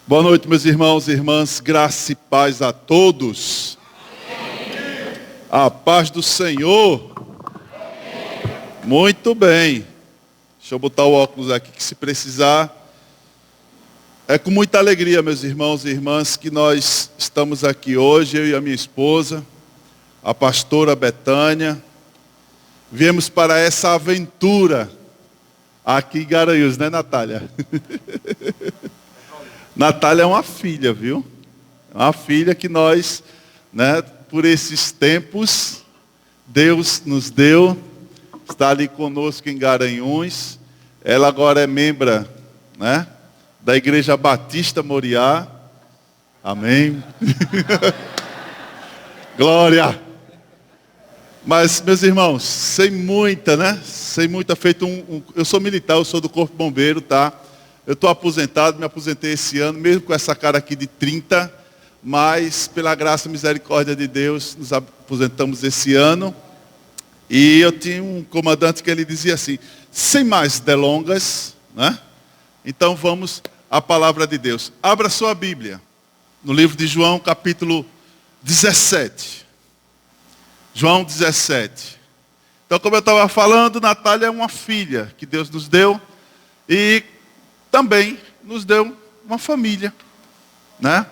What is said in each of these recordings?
Boa noite, meus irmãos e irmãs, graça e paz a todos. Amém. A paz do Senhor. Amém. Muito bem. Deixa eu botar o óculos aqui, que se precisar. É com muita alegria, meus irmãos e irmãs, que nós estamos aqui hoje, eu e a minha esposa, a pastora Betânia. Viemos para essa aventura aqui em Garanhuns, né, Natália? Natália é uma filha, viu? É uma filha que nós, né, por esses tempos, Deus nos deu. Está ali conosco em Garanhuns. Ela agora é membro, né, da Igreja Batista Moriá. Amém. Glória. Mas, meus irmãos, sem muita, feito eu sou militar, eu sou do Corpo Bombeiro, tá? Eu estou aposentado, me aposentei esse ano, mesmo com essa cara aqui de 30, mas pela graça e misericórdia de Deus, nos aposentamos esse ano. E eu tinha um comandante que ele dizia assim, sem mais delongas, né? Então vamos à palavra de Deus. Abra sua Bíblia, no livro de João, capítulo 17. João 17. Então, como eu estava falando, Natália é uma filha que Deus nos deu e também nos deu uma família, né?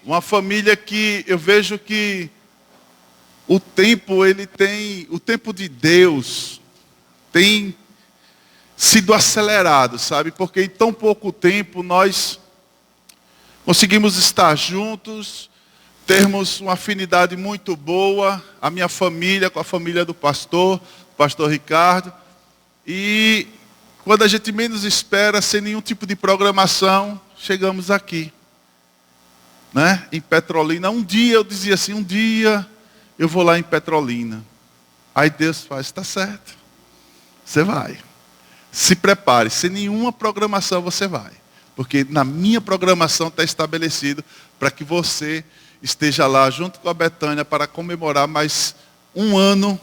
Uma família que eu vejo que o tempo de Deus tem sido acelerado, sabe? Porque em tão pouco tempo nós conseguimos estar juntos, termos uma afinidade muito boa, a minha família com a família do pastor Ricardo, e quando a gente menos espera, sem nenhum tipo de programação, chegamos aqui, né? Em Petrolina. Um dia eu dizia assim, um dia eu vou lá em Petrolina. Aí Deus faz, está certo, você vai. Se prepare, sem nenhuma programação você vai. Porque na minha programação está estabelecido para que você esteja lá junto com a Betânia para comemorar mais um ano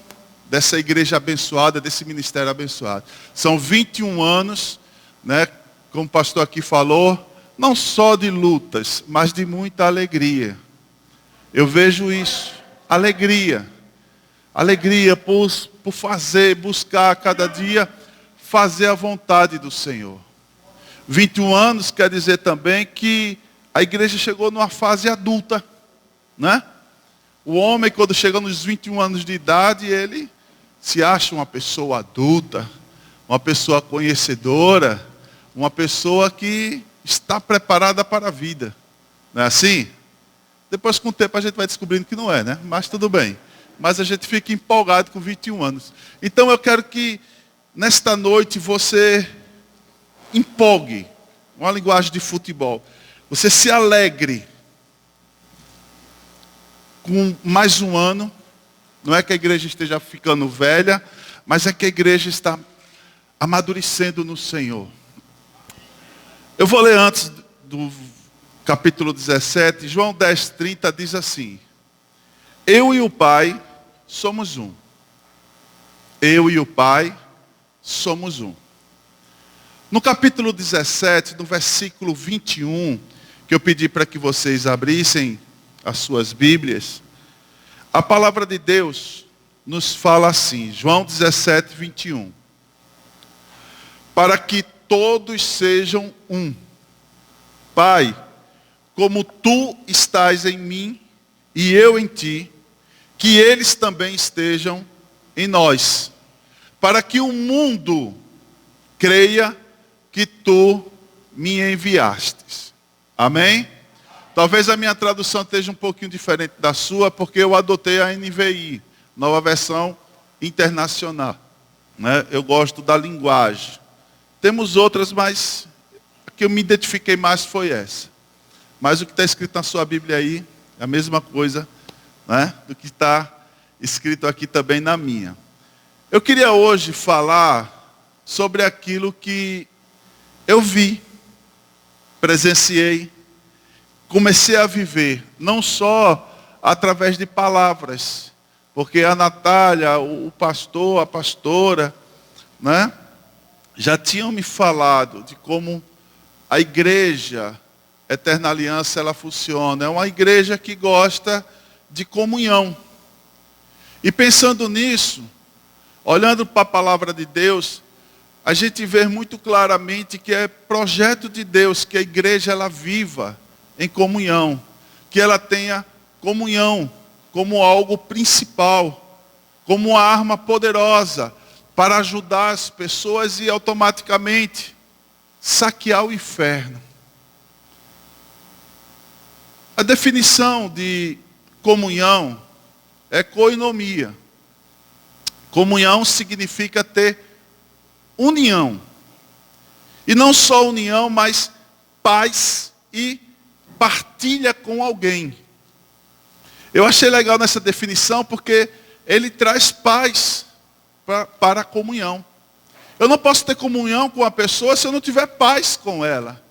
dessa igreja abençoada, desse ministério abençoado. São 21 anos, né, como o pastor aqui falou, não só de lutas, mas de muita alegria. Eu vejo isso, alegria por fazer, buscar cada dia, fazer a vontade do Senhor. 21 anos quer dizer também que a igreja chegou numa fase adulta, né? O homem, quando chega nos 21 anos de idade, ele se acha uma pessoa adulta, uma pessoa conhecedora, uma pessoa que está preparada para a vida. Não é assim? Depois, com o tempo, a gente vai descobrindo que não é, né? Mas tudo bem. Mas a gente fica empolgado com 21 anos. Então eu quero que, nesta noite, você empolgue, uma linguagem de futebol. Você se alegre com mais um ano. Não é que a igreja esteja ficando velha, mas é que a igreja está amadurecendo no Senhor. Eu vou ler antes do capítulo 17, João 10:30 diz assim: eu e o Pai somos um. Eu e o Pai somos um. No capítulo 17, no versículo 21, que eu pedi para que vocês abrissem as suas Bíblias, a palavra de Deus nos fala assim, João 17, 21. Para que todos sejam um. Pai, como tu estás em mim e eu em ti, que eles também estejam em nós. Para que o mundo creia que tu me enviastes. Amém? Talvez a minha tradução esteja um pouquinho diferente da sua, porque eu adotei a NVI, nova versão internacional, né? Eu gosto da linguagem. Temos outras, mas a que eu me identifiquei mais foi essa. Mas o que está escrito na sua Bíblia aí é a mesma coisa, né, do que está escrito aqui também na minha. Eu queria hoje falar sobre aquilo que eu vi, presenciei, comecei a viver, não só através de palavras, porque a Natália, o pastor, a pastora, né, já tinham me falado de como a igreja Eterna Aliança ela funciona. É uma igreja que gosta de comunhão. E pensando nisso, olhando para a palavra de Deus, a gente vê muito claramente que é projeto de Deus que a igreja ela viva em comunhão, que ela tenha comunhão como algo principal, como uma arma poderosa para ajudar as pessoas e automaticamente saquear o inferno. A definição de comunhão é koinonia. Comunhão significa ter união. E não só união, mas paz e partilha com alguém. Eu achei legal nessa definição porque ele traz paz para a comunhão. Eu não posso ter comunhão com a pessoa se eu não tiver paz com ela.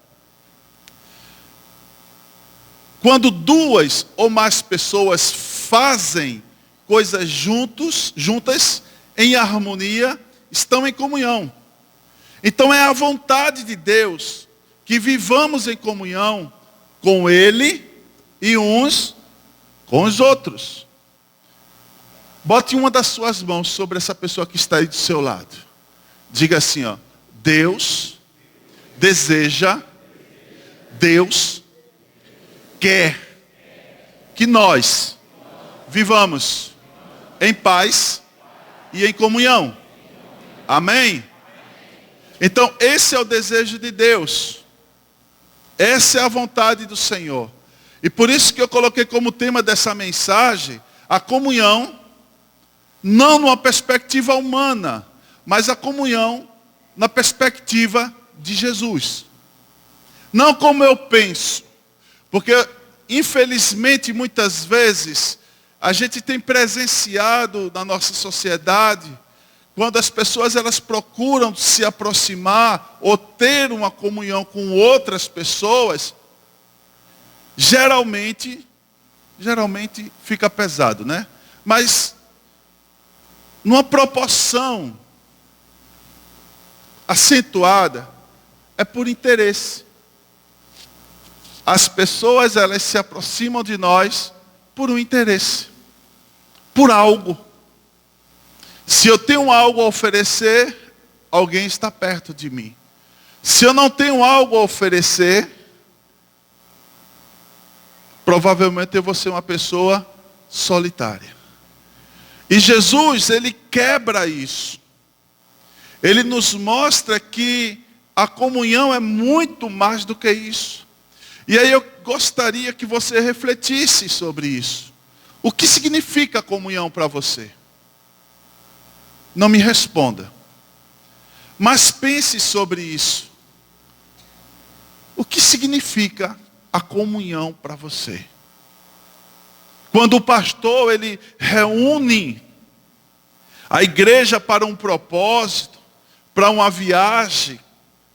Quando duas ou mais pessoas fazem coisas juntas, em harmonia, estão em comunhão. Então é a vontade de Deus que vivamos em comunhão com Ele e uns com os outros. Bote uma das suas mãos sobre essa pessoa que está aí do seu lado. Diga assim, ó, Deus deseja, Deus quer que nós vivamos em paz e em comunhão. Amém? Então esse é o desejo de Deus. Essa é a vontade do Senhor. E por isso que eu coloquei como tema dessa mensagem a comunhão, não numa perspectiva humana, mas a comunhão na perspectiva de Jesus. Não como eu penso, porque infelizmente muitas vezes a gente tem presenciado na nossa sociedade, quando as pessoas elas procuram se aproximar ou ter uma comunhão com outras pessoas, geralmente fica pesado, né? Mas numa proporção acentuada, é por interesse. As pessoas elas se aproximam de nós por um interesse, por algo. Se eu tenho algo a oferecer, alguém está perto de mim. Se eu não tenho algo a oferecer, provavelmente eu vou ser uma pessoa solitária. E Jesus, ele quebra isso. Ele nos mostra que a comunhão é muito mais do que isso. E aí eu gostaria que você refletisse sobre isso. O que significa comunhão para você? Não me responda. Mas pense sobre isso. O que significa a comunhão para você? Quando o pastor ele reúne a igreja para um propósito, para uma viagem,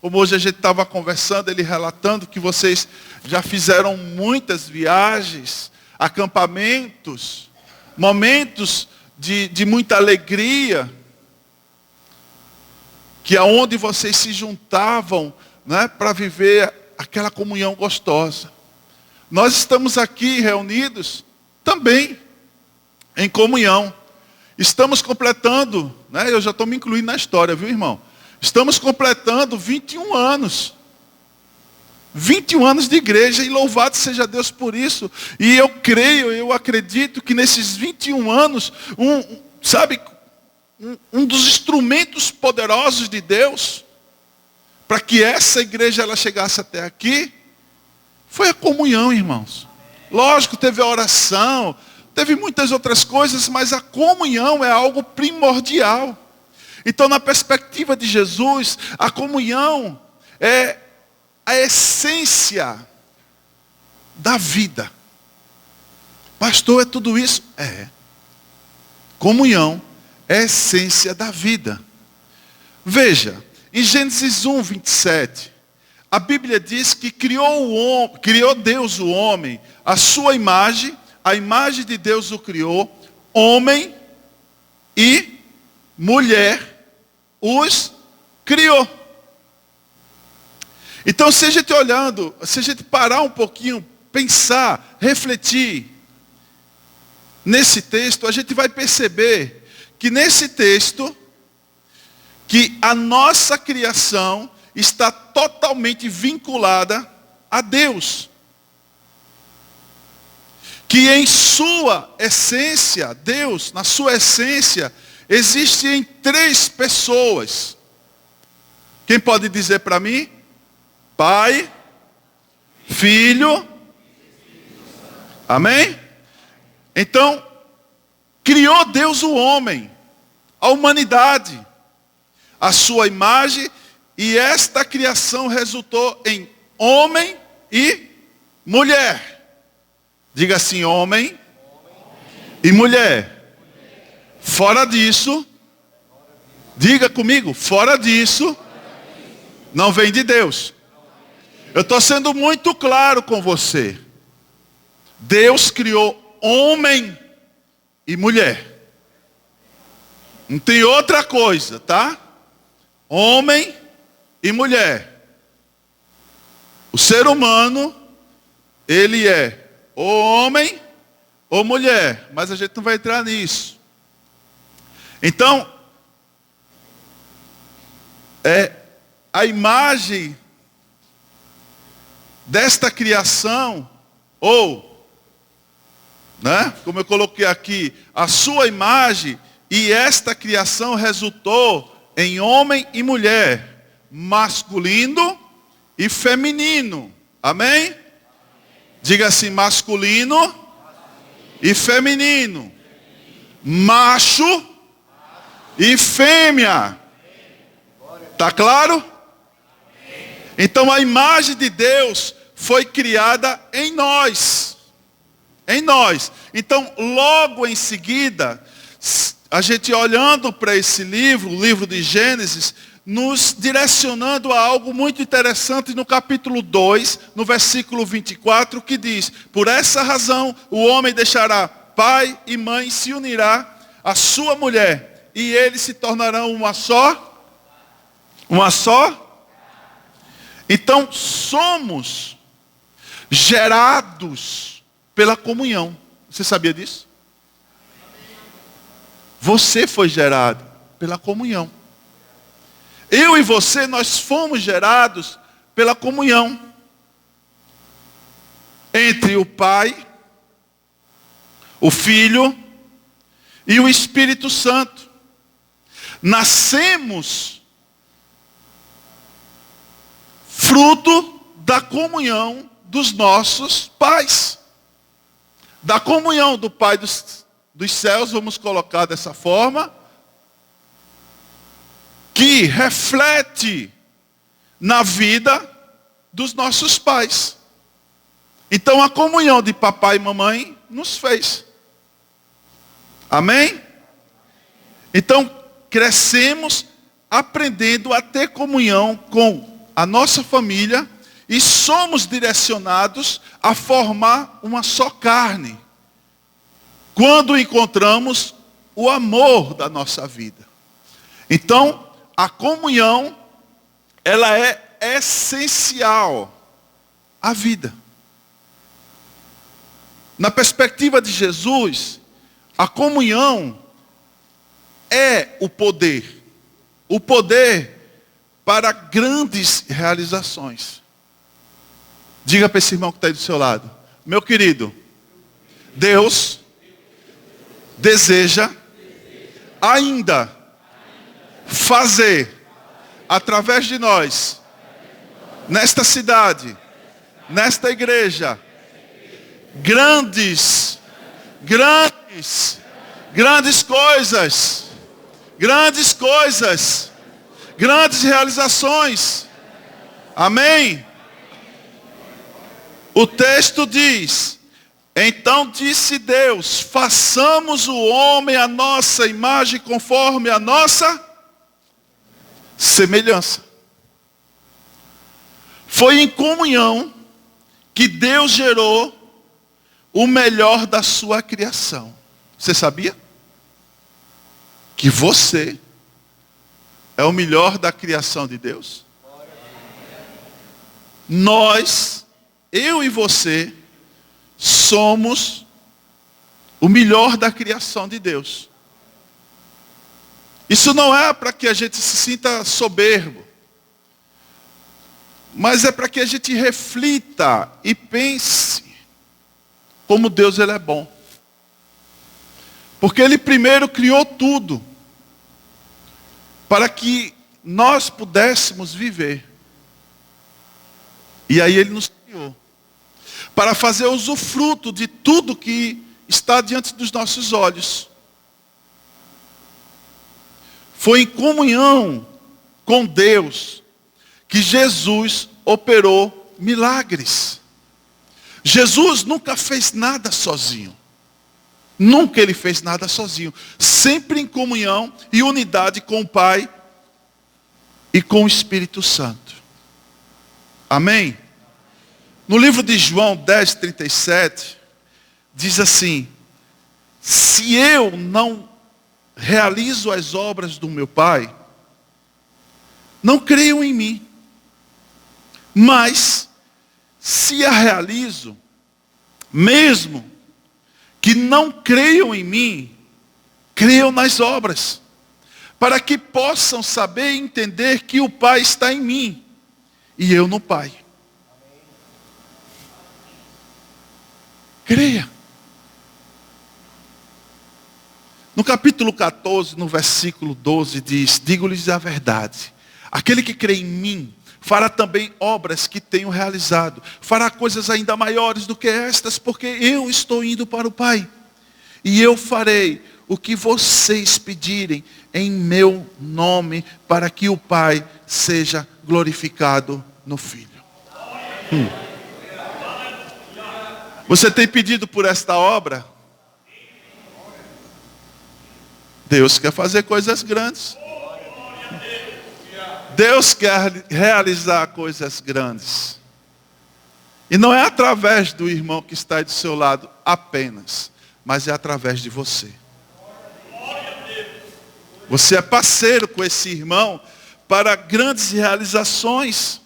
como hoje a gente estava conversando, ele relatando que vocês já fizeram muitas viagens, acampamentos, momentos de muita alegria, que aonde vocês se juntavam, né, para viver aquela comunhão gostosa. Nós estamos aqui reunidos também em comunhão. Estamos completando, né, eu já estou me incluindo na história, viu, irmão? Estamos completando 21 anos. 21 anos de igreja, e louvado seja Deus por isso. E eu creio, eu acredito que nesses 21 anos, um dos instrumentos poderosos de Deus, para que essa igreja ela chegasse até aqui, foi a comunhão, irmãos. Lógico, teve a oração, teve muitas outras coisas, mas a comunhão é algo primordial. Então, na perspectiva de Jesus, a comunhão é a essência da vida. Pastor, é tudo isso? É. Comunhão é a essência da vida. Veja, em Gênesis 1, 27, a Bíblia diz que criou Deus o homem, a sua imagem, a imagem de Deus o criou, homem e mulher os criou. Então, se a gente olhando, se a gente parar um pouquinho, pensar, refletir nesse texto, a gente vai perceber que nesse texto, que a nossa criação está totalmente vinculada a Deus. Que em sua essência, Deus, na sua essência, existem 3 pessoas. Quem pode dizer para mim? Pai, Filho, amém? Então, criou Deus o homem, a humanidade, a sua imagem, e esta criação resultou em homem e mulher. Diga assim, homem e mulher. Fora disso, diga comigo, fora disso, não vem de Deus. Eu estou sendo muito claro com você. Deus criou homem e mulher. Não tem outra coisa, tá? Homem e mulher. O ser humano, ele é ou homem ou mulher, mas a gente não vai entrar nisso. Então, a imagem desta criação, ou, né, como eu coloquei aqui, a sua imagem, e esta criação resultou em homem e mulher, masculino e feminino. Amém? Diga assim, masculino e feminino. Macho e fêmea. Tá claro? Então a imagem de Deus foi criada em nós. Em nós. Então logo em seguida, a gente olhando para esse livro, o livro de Gênesis, nos direcionando a algo muito interessante no capítulo 2, no versículo 24, que diz: por essa razão o homem deixará pai e mãe, se unirá à sua mulher, e eles se tornarão uma só. Então somos gerados pela comunhão. Você sabia disso? Você foi gerado pela comunhão. Eu e você, nós fomos gerados pela comunhão entre o Pai, o Filho e o Espírito Santo. Nascemos fruto da comunhão dos nossos pais. Da comunhão do Pai dos céus, vamos colocar dessa forma, que reflete na vida dos nossos pais. Então a comunhão de papai e mamãe nos fez. Amém? Então crescemos aprendendo a ter comunhão com a nossa família e somos direcionados a formar uma só carne, quando encontramos o amor da nossa vida. Então, a comunhão, ela é essencial à vida. Na perspectiva de Jesus, a comunhão é o poder para grandes realizações. Diga para esse irmão que está aí do seu lado: meu querido, Deus deseja ainda fazer através de nós, nesta cidade, nesta igreja, grandes coisas, grandes realizações. Amém? O texto diz: então disse Deus, façamos o homem à nossa imagem, conforme a nossa semelhança. Foi em comunhão que Deus gerou o melhor da sua criação. Você sabia? Que você é o melhor da criação de Deus? Nós, eu e você, somos o melhor da criação de Deus. Isso não é para que a gente se sinta soberbo, mas é para que a gente reflita e pense como Deus ele é bom. Porque Ele primeiro criou tudo para que nós pudéssemos viver. E aí Ele nos criou para fazer usufruto de tudo que está diante dos nossos olhos. Foi em comunhão com Deus que Jesus operou milagres. Jesus nunca fez nada sozinho. Nunca Ele fez nada sozinho. Sempre em comunhão e unidade com o Pai e com o Espírito Santo. Amém? No livro de João 10:37, diz assim: se eu não realizo as obras do meu Pai, não creiam em mim. Mas, se a realizo, mesmo que não creiam em mim, creiam nas obras, para que possam saber e entender que o Pai está em mim, e eu no Pai. Creia. No capítulo 14, no versículo 12, diz: digo-lhes a verdade, aquele que crê em mim, fará também obras que tenho realizado, fará coisas ainda maiores do que estas, porque eu estou indo para o Pai, e eu farei o que vocês pedirem em meu nome, para que o Pai seja glorificado no Filho. Você tem pedido por esta obra? Deus quer fazer coisas grandes. Deus quer realizar coisas grandes. E não é através do irmão que está aí do seu lado apenas, mas é através de você. Você é parceiro com esse irmão para grandes realizações.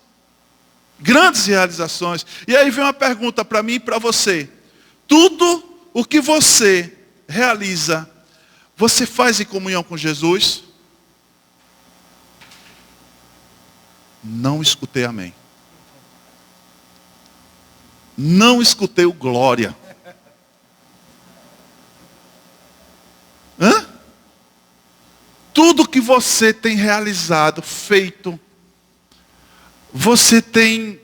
Grandes realizações. E aí vem uma pergunta para mim e para você. Tudo o que você realiza, você faz em comunhão com Jesus? Não escutei amém. Não escutei o glória. Hã? Tudo que você tem realizado, feito, você tem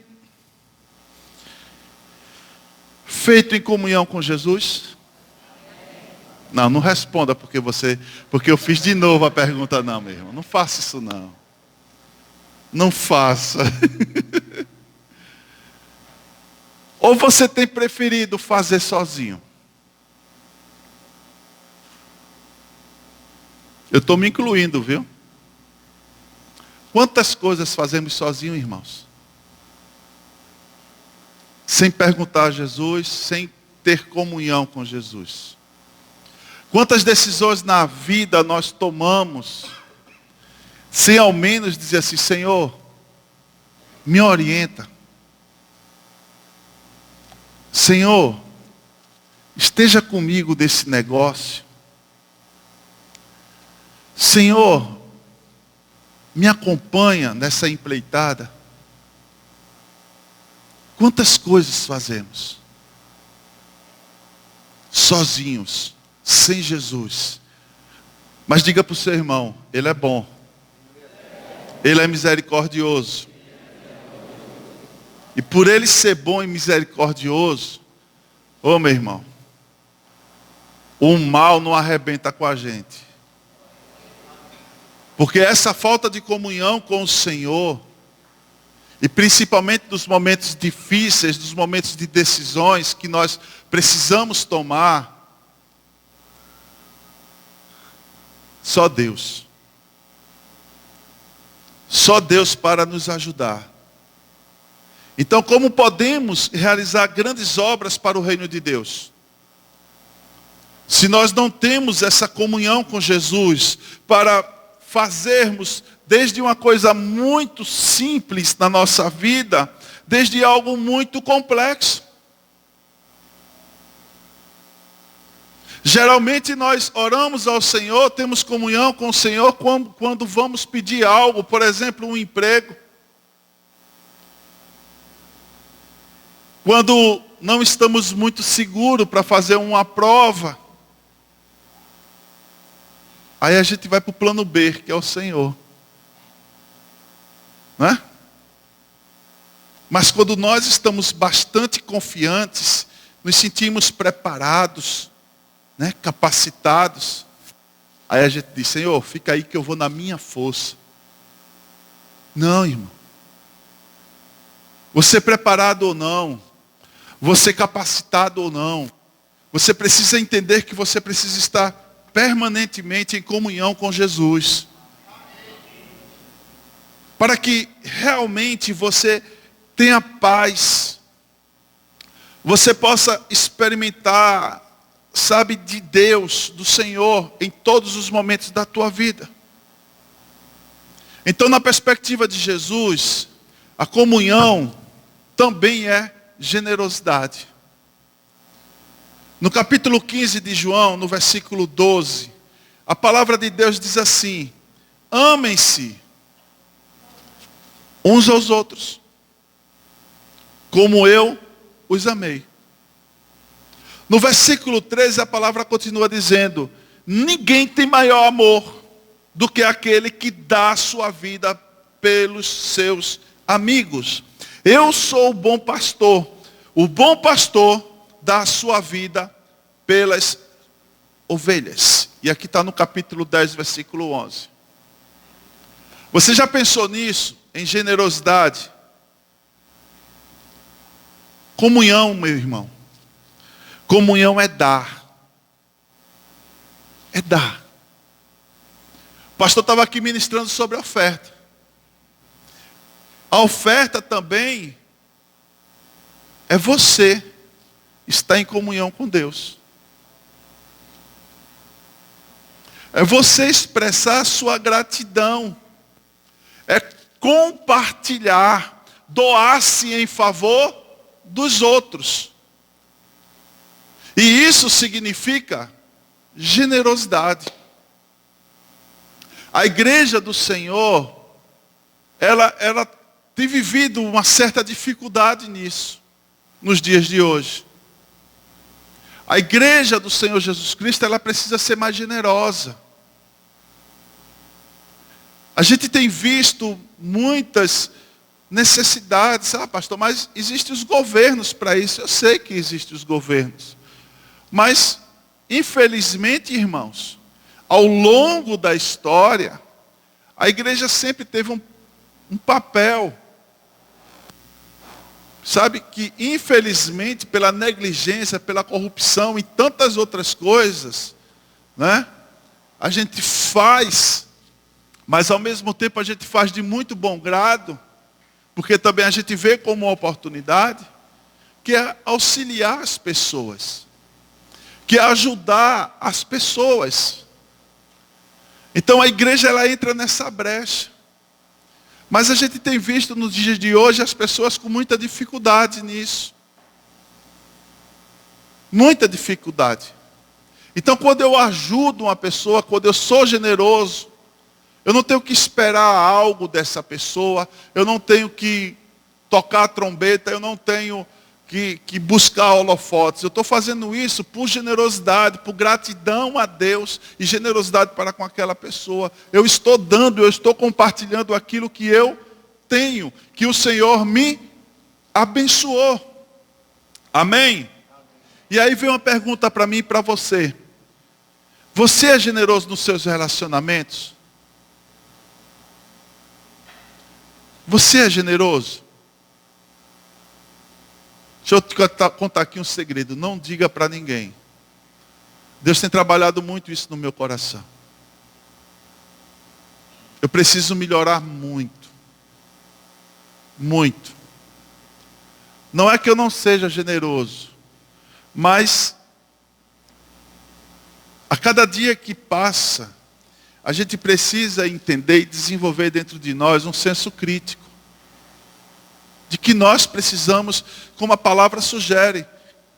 feito em comunhão com Jesus? Não, não responda porque eu fiz de novo a pergunta, não, meu irmão. Não faça isso não. Não faça. Ou você tem preferido fazer sozinho? Eu estou me incluindo, viu? Quantas coisas fazemos sozinho, irmãos? Sem perguntar a Jesus, sem ter comunhão com Jesus. Quantas decisões na vida nós tomamos, sem ao menos dizer assim: Senhor, me orienta. Senhor, esteja comigo nesse negócio. Senhor, me acompanha nessa empreitada. Quantas coisas fazemos sozinhos, sem Jesus? Mas diga para o seu irmão: Ele é bom. Ele é misericordioso. E por Ele ser bom e misericordioso, ô meu irmão, o mal não arrebenta com a gente. Porque essa falta de comunhão com o Senhor, e principalmente nos momentos difíceis, nos momentos de decisões que nós precisamos tomar, só Deus. Só Deus para nos ajudar. Então, como podemos realizar grandes obras para o reino de Deus? Se nós não temos essa comunhão com Jesus, para fazermos desde uma coisa muito simples na nossa vida, desde algo muito complexo. Geralmente nós oramos ao Senhor, temos comunhão com o Senhor quando vamos pedir algo, por exemplo, um emprego. Quando não estamos muito seguros para fazer uma prova. Aí a gente vai para o plano B, que é o Senhor. Não é? Mas quando nós estamos bastante confiantes, nos sentimos preparados, né, capacitados, aí a gente diz, Senhor, fica aí que eu vou na minha força. Não, irmão. Você preparado ou não, você capacitado ou não, você precisa entender que você precisa estar permanentemente em comunhão com Jesus. Para que realmente você tenha paz. Você possa experimentar, sabe, de Deus, do Senhor, em todos os momentos da tua vida. Então, na perspectiva de Jesus, a comunhão também é generosidade. No capítulo 15 de João, no versículo 12, a palavra de Deus diz assim: amem-se uns aos outros, como eu os amei. No versículo 13, a palavra continua dizendo: ninguém tem maior amor do que aquele que dá a sua vida pelos seus amigos. Eu sou o bom pastor. O bom pastor dá a sua vida pelas ovelhas. E aqui está no capítulo 10, versículo 11. Você já pensou nisso? Em generosidade? Comunhão, meu irmão. Comunhão é dar. É dar. O pastor estava aqui ministrando sobre a oferta. A oferta também é você estar em comunhão com Deus. É você expressar a sua gratidão. É compartilhar, doar-se em favor dos outros. E isso significa generosidade. A igreja do Senhor, ela tem vivido uma certa dificuldade nisso, nos dias de hoje. A igreja do Senhor Jesus Cristo, ela precisa ser mais generosa. A gente tem visto muitas necessidades. Ah, pastor, mas existem os governos para isso. Eu sei que existem os governos. Mas, infelizmente, irmãos, ao longo da história, a igreja sempre teve um papel. Sabe que, infelizmente, pela negligência, pela corrupção e tantas outras coisas, né, a gente faz, mas ao mesmo tempo a gente faz de muito bom grado, porque também a gente vê como uma oportunidade, que é auxiliar as pessoas, que é ajudar as pessoas. Então a igreja, ela entra nessa brecha. Mas a gente tem visto nos dias de hoje as pessoas com muita dificuldade nisso. Muita dificuldade. Então quando eu ajudo uma pessoa, quando eu sou generoso, eu não tenho que esperar algo dessa pessoa, eu não tenho que tocar a trombeta, eu não tenho que buscar holofotes. Eu estou fazendo isso por generosidade, por gratidão a Deus e generosidade para com aquela pessoa. Eu estou dando, eu estou compartilhando aquilo que eu tenho, que o Senhor me abençoou. Amém? E aí vem uma pergunta para mim e para você. Você é generoso nos seus relacionamentos? Você é generoso? Deixa eu te contar aqui um segredo. Não diga para ninguém. Deus tem trabalhado muito isso no meu coração. Eu preciso melhorar muito. Muito. Não é que eu não seja generoso. Mas, a cada dia que passa, a gente precisa entender e desenvolver dentro de nós um senso crítico. de que nós precisamos, como a palavra sugere,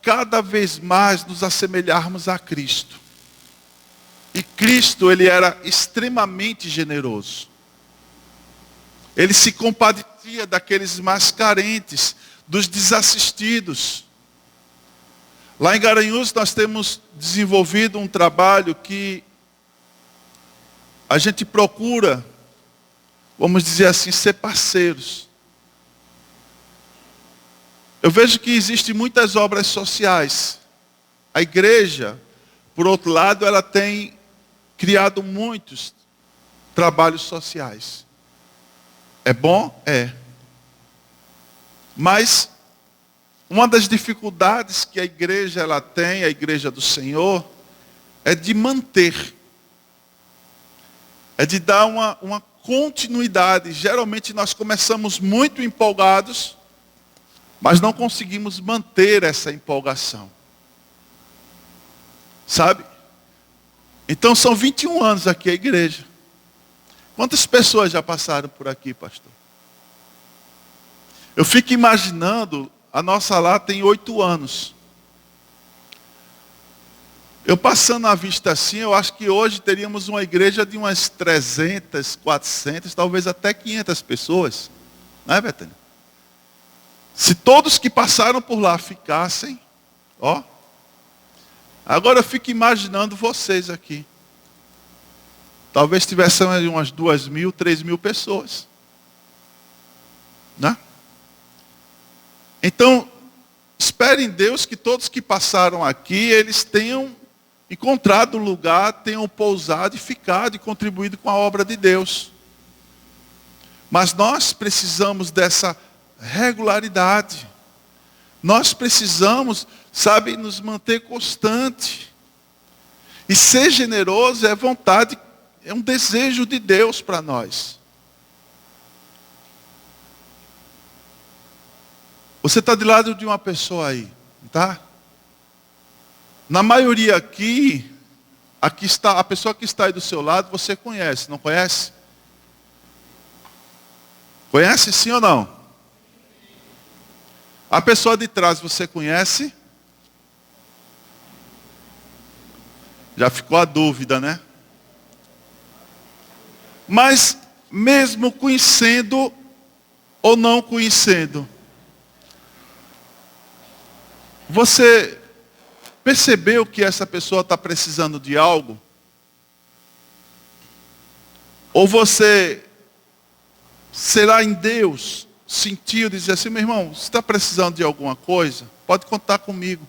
cada vez mais nos assemelharmos a Cristo. E Cristo, ele era extremamente generoso. Ele se compadecia daqueles mais carentes, dos desassistidos. Lá em Garanhuns nós temos desenvolvido um trabalho que a gente procura, vamos dizer assim, ser parceiros. Eu vejo que existem muitas obras sociais. A igreja, por outro lado, ela tem criado muitos trabalhos sociais. É bom? É. Mas uma das dificuldades que a igreja ela tem, a igreja do Senhor, é de manter. É de dar uma continuidade. Geralmente nós começamos muito empolgados, mas não conseguimos manter essa empolgação. Sabe? Então são 21 anos aqui a igreja. Quantas pessoas já passaram por aqui, pastor? Eu fico imaginando, a nossa lá tem 8 anos. Eu passando a vista assim, eu acho que hoje teríamos uma igreja de umas 300, 400, talvez até 500 pessoas. Não é, Betânia? Se todos que passaram por lá ficassem, ó. Agora eu fico imaginando vocês aqui. Talvez tivessem umas 2.000, 3.000 pessoas. Né? Então, espere em Deus que todos que passaram aqui, eles tenham encontrado um lugar, tenham pousado e ficado e contribuído com a obra de Deus. Mas nós precisamos dessa regularidade. Nós precisamos, sabe, nos manter constante. E ser generoso é vontade, é um desejo de Deus para nós. Você está do lado de uma pessoa aí, tá? Na maioria aqui está, a pessoa que está aí do seu lado, você conhece, não conhece? Conhece sim ou não? A pessoa de trás você conhece? Já ficou a dúvida, né? Mas mesmo conhecendo ou não conhecendo, você percebeu que essa pessoa está precisando de algo? Ou você, será em Deus, sentiu dizer assim, meu irmão, você está precisando de alguma coisa? Pode contar comigo.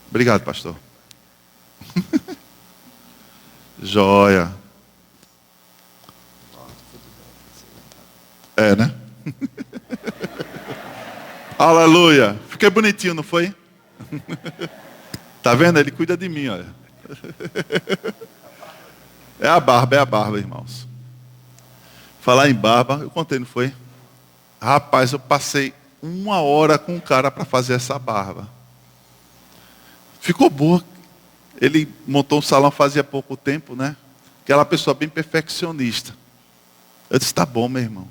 Obrigado, pastor. Joia. É, né? Aleluia. Fiquei bonitinho, não foi? Tá vendo? Ele cuida de mim, olha. É a barba, irmãos. Falar em barba, eu contei, não foi? Rapaz, eu passei 1 hora com o cara para fazer essa barba. Ficou boa. Ele montou um salão fazia pouco tempo, né? Aquela pessoa bem perfeccionista. Eu disse, tá bom, meu irmão.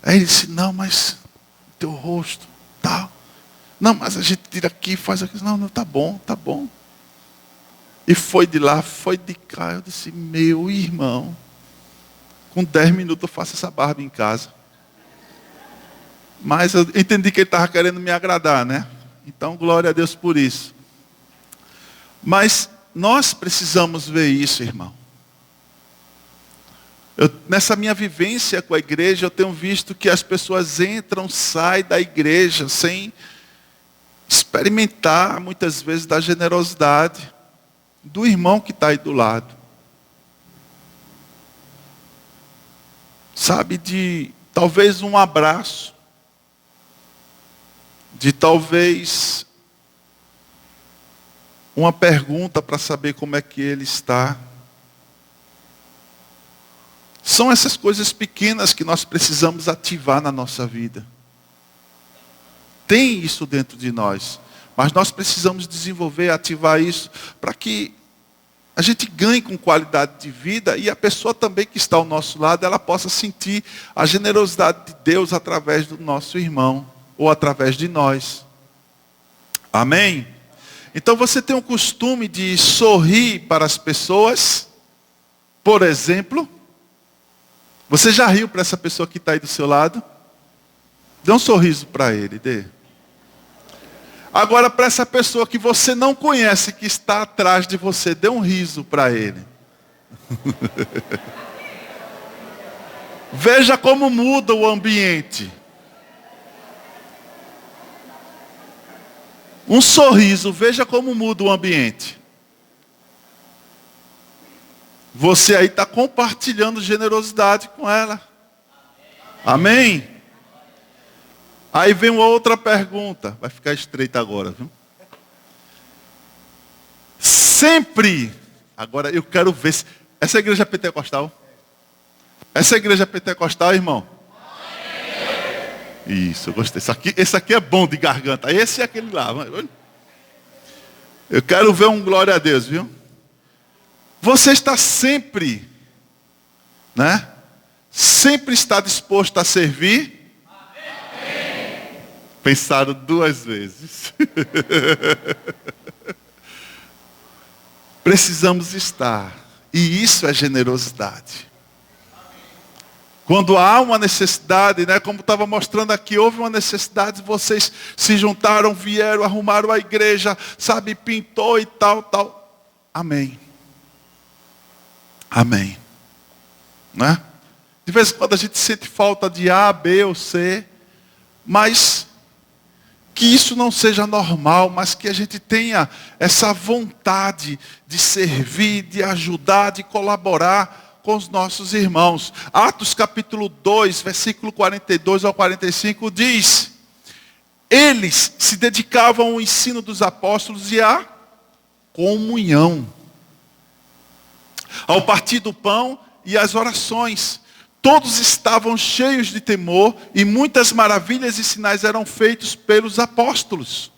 Aí ele disse, não, mas teu rosto, tal. Não, mas a gente tira aqui, faz aqui. Não, tá bom, tá bom. E foi de lá, foi de cá. Eu disse, meu irmão, com 10 minutos eu faço essa barba em casa. Mas eu entendi que ele estava querendo me agradar, né? Então, glória a Deus por isso. Mas nós precisamos ver isso, irmão. Nessa minha vivência com a igreja, eu tenho visto que as pessoas entram, saem da igreja sem experimentar, muitas vezes, da generosidade do irmão que está aí do lado. Sabe, de talvez um abraço, de talvez uma pergunta para saber como é que ele está. São essas coisas pequenas que nós precisamos ativar na nossa vida. Tem isso dentro de nós, mas nós precisamos desenvolver, ativar isso, para que a gente ganhe com qualidade de vida e a pessoa também que está ao nosso lado, ela possa sentir a generosidade de Deus através do nosso irmão ou através de nós. Amém? Então você tem o costume de sorrir para as pessoas, por exemplo. Você já riu para essa pessoa que está aí do seu lado? Dê um sorriso para ele, dê. Agora para essa pessoa que você não conhece, que está atrás de você, dê um riso para ele. Veja como muda o ambiente. Um sorriso, veja como muda o ambiente. Você aí está compartilhando generosidade com ela. Amém? Aí vem uma outra pergunta. Vai ficar estreita agora, viu? Sempre. Agora eu quero ver se... Essa é a igreja pentecostal? Essa é a igreja pentecostal, irmão? Isso, eu gostei. Esse aqui é bom de garganta. Esse é aquele lá. Eu quero ver um glória a Deus, viu? Você está sempre, né? Sempre está disposto a servir? Pensaram 2 vezes. Precisamos estar. E isso é generosidade. Quando há uma necessidade, né, como estava mostrando aqui, houve uma necessidade, vocês se juntaram, vieram, arrumaram a igreja, sabe, pintou e tal. Amém. Amém. Né? De vez em quando a gente sente falta de A, B ou C, mas que isso não seja normal, mas que a gente tenha essa vontade de servir, de ajudar, de colaborar com os nossos irmãos. Atos capítulo 2, versículo 42 ao 45 diz: eles se dedicavam ao ensino dos apóstolos e à comunhão, ao partir do pão e às orações. Todos estavam cheios de temor e muitas maravilhas e sinais eram feitos pelos apóstolos.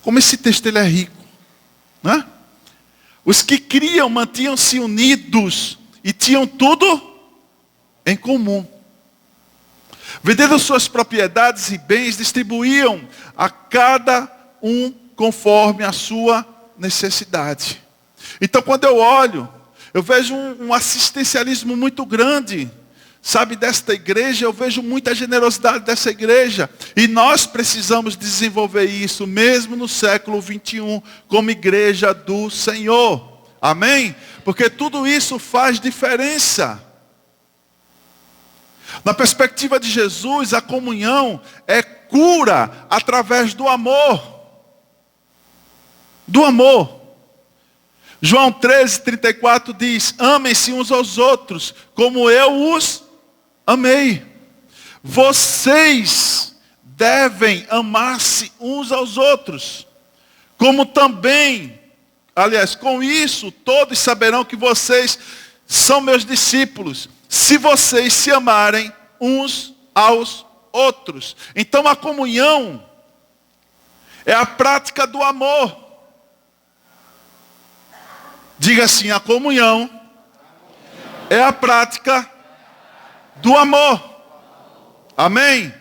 Como esse texto ele é rico, né? Os que criam mantinham-se unidos e tinham tudo em comum. Vendendo suas propriedades e bens, distribuíam a cada um conforme a sua necessidade. Então quando eu olho, eu vejo um assistencialismo muito grande, sabe, desta igreja. Eu vejo muita generosidade dessa igreja. E nós precisamos desenvolver isso, mesmo no século 21, como igreja do Senhor. Amém? Porque tudo isso faz diferença. Na perspectiva de Jesus, a comunhão é cura através do amor. Do amor. João 13:34 diz: amem-se uns aos outros, como eu os amei. Vocês devem amar-se uns aos outros, como também, aliás, com isso todos saberão que vocês são meus discípulos, se vocês se amarem uns aos outros. Então a comunhão é a prática do amor. Diga assim: a comunhão é a prática do amor. Amém?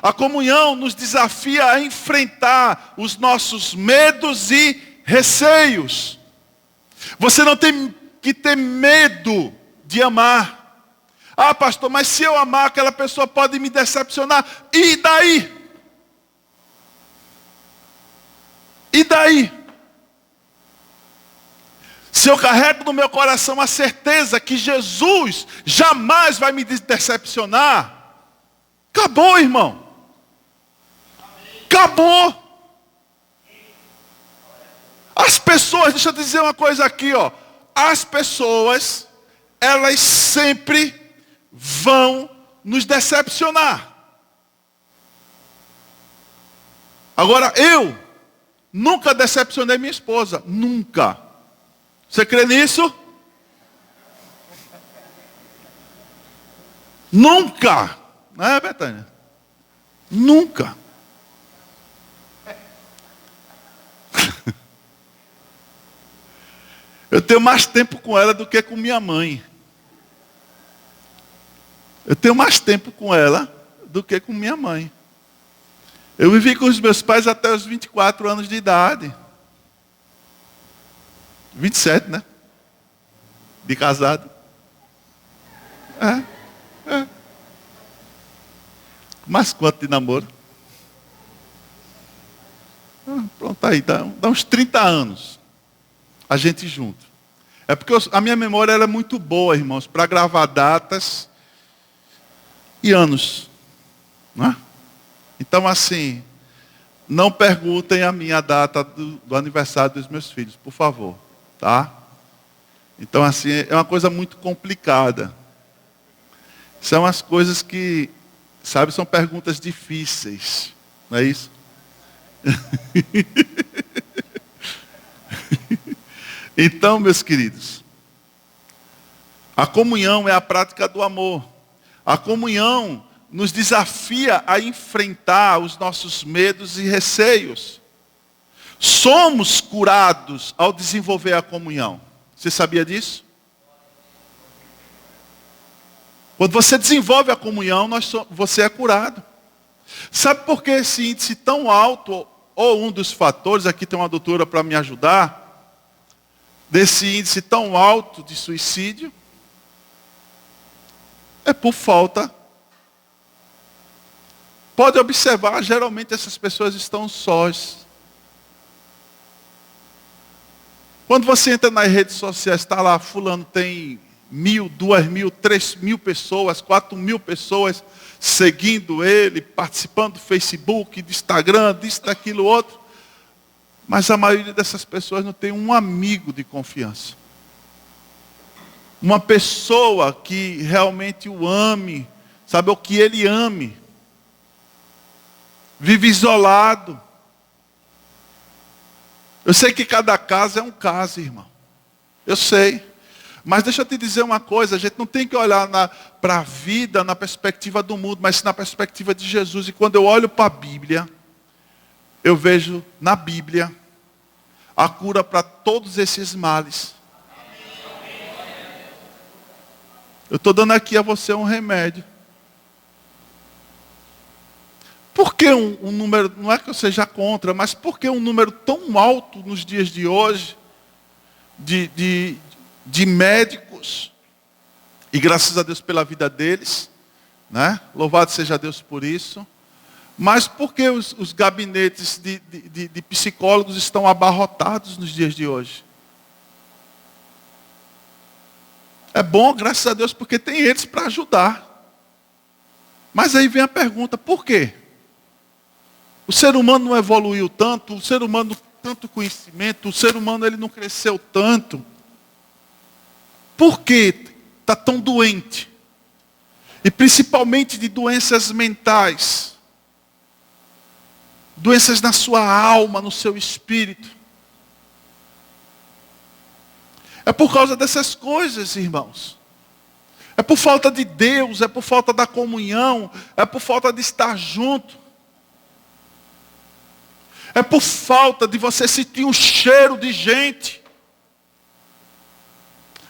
A comunhão nos desafia a enfrentar os nossos medos e receios. Você não tem que ter medo de amar. Ah, pastor, mas se eu amar, aquela pessoa pode me decepcionar. E daí? E daí? Se eu carrego no meu coração a certeza que Jesus jamais vai me decepcionar, acabou, irmão. Acabou. As pessoas, deixa eu dizer uma coisa aqui, ó. As pessoas, elas sempre vão nos decepcionar. Agora, eu nunca decepcionei minha esposa. Nunca. Você crê nisso? Nunca. Não é, Betânia? Nunca. Eu tenho mais tempo com ela do que com minha mãe. Eu tenho mais tempo com ela do que com minha mãe. Eu vivi com os meus pais até os 24 anos de idade. 27, né? De casado. É. Mas quanto de namoro? Pronto, aí, dá uns 30 anos. A gente junto. É porque a minha memória era muito boa, irmãos, para gravar datas e anos. Não é? Então, assim, não perguntem a minha data do aniversário dos meus filhos, por favor. Tá? Então, assim, é uma coisa muito complicada. São as coisas que, sabe, são perguntas difíceis. Não é isso? Então, meus queridos, a comunhão é a prática do amor. A comunhão nos desafia a enfrentar os nossos medos e receios. Somos curados ao desenvolver a comunhão. Você sabia disso? Quando você desenvolve a comunhão, você é curado. Sabe por que esse índice tão alto, ou um dos fatores, aqui tem uma doutora para me ajudar, desse índice tão alto de suicídio? É por falta. Pode observar, geralmente essas pessoas estão sós. Quando você entra nas redes sociais, está lá, fulano tem 1.000, 2.000, 3.000 pessoas, 4.000 pessoas seguindo ele, participando do Facebook, do Instagram, disso, daquilo, outro. Mas a maioria dessas pessoas não tem um amigo de confiança. Uma pessoa que realmente o ame, sabe, o que ele ame. Vive isolado. Eu sei que cada caso é um caso, irmão. Eu sei. Mas deixa eu te dizer uma coisa, a gente não tem que olhar para a vida na perspectiva do mundo, mas na perspectiva de Jesus. E quando eu olho para a Bíblia, eu vejo na Bíblia a cura para todos esses males. Eu estou dando aqui a você um remédio. Por que um número, não é que eu seja contra, mas por que um número tão alto nos dias de hoje de médicos, e graças a Deus pela vida deles, né? Louvado seja Deus por isso. Mas por que os gabinetes de psicólogos estão abarrotados nos dias de hoje? É bom, graças a Deus, porque tem eles para ajudar. Mas aí vem a pergunta, por quê? O ser humano não evoluiu tanto, o ser humano tanto conhecimento, o ser humano ele não cresceu tanto. Por que está tão doente? E principalmente de doenças mentais. Doenças na sua alma, no seu espírito. É por causa dessas coisas, irmãos. É por falta de Deus, é por falta da comunhão, é por falta de estar junto. É por falta de você sentir um cheiro de gente.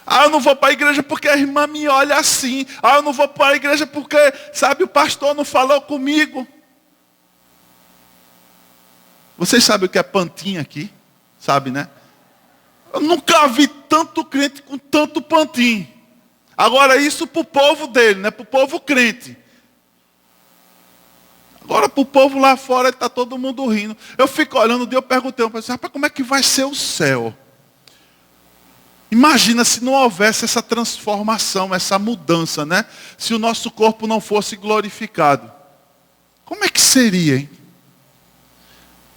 Ah, eu não vou para a igreja porque a irmã me olha assim. Ah, eu não vou para a igreja porque, sabe, o pastor não falou comigo. Vocês sabem o que é pantinho aqui? Sabe, né? Eu nunca vi tanto crente com tanto pantinho. Agora isso para o povo dele, né? Para o povo crente. Agora para o povo lá fora está todo mundo rindo. Eu fico olhando, eu perguntei, eu pensei, rapaz, como é que vai ser o céu? Imagina se não houvesse essa transformação, essa mudança, né? Se o nosso corpo não fosse glorificado. Como é que seria, hein?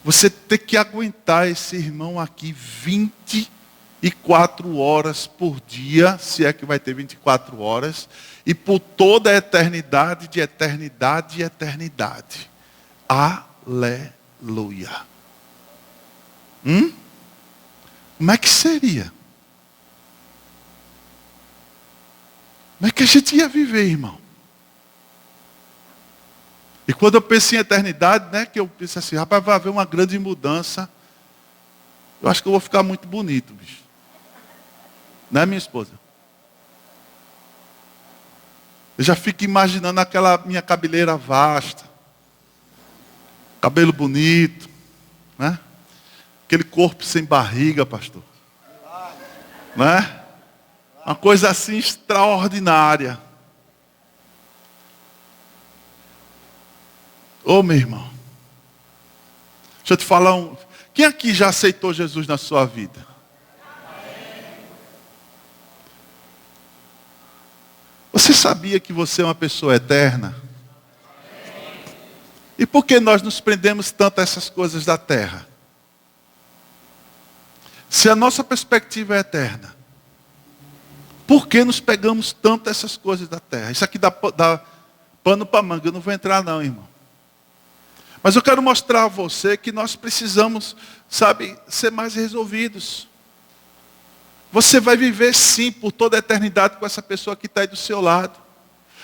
Você ter que aguentar esse irmão aqui 24 horas por dia, se é que vai ter 24 horas, e por toda a eternidade, de eternidade e eternidade. Aleluia. Como é que seria? Como é que a gente ia viver, irmão? E quando eu penso em eternidade, né, que eu penso assim, rapaz, vai haver uma grande mudança. Eu acho que eu vou ficar muito bonito, bicho. Né, minha esposa? Eu já fico imaginando aquela minha cabeleira vasta, cabelo bonito, né? Aquele corpo sem barriga, pastor. Né? Uma coisa assim extraordinária. Ô, meu irmão, deixa eu te falar quem aqui já aceitou Jesus na sua vida? Você sabia que você é uma pessoa eterna? E por que nós nos prendemos tanto a essas coisas da terra? Se a nossa perspectiva é eterna, por que nos pegamos tanto a essas coisas da terra? Isso aqui dá pano para manga, eu não vou entrar não, irmão. Mas eu quero mostrar a você que nós precisamos, sabe, ser mais resolvidos. Você vai viver sim por toda a eternidade com essa pessoa que está aí do seu lado.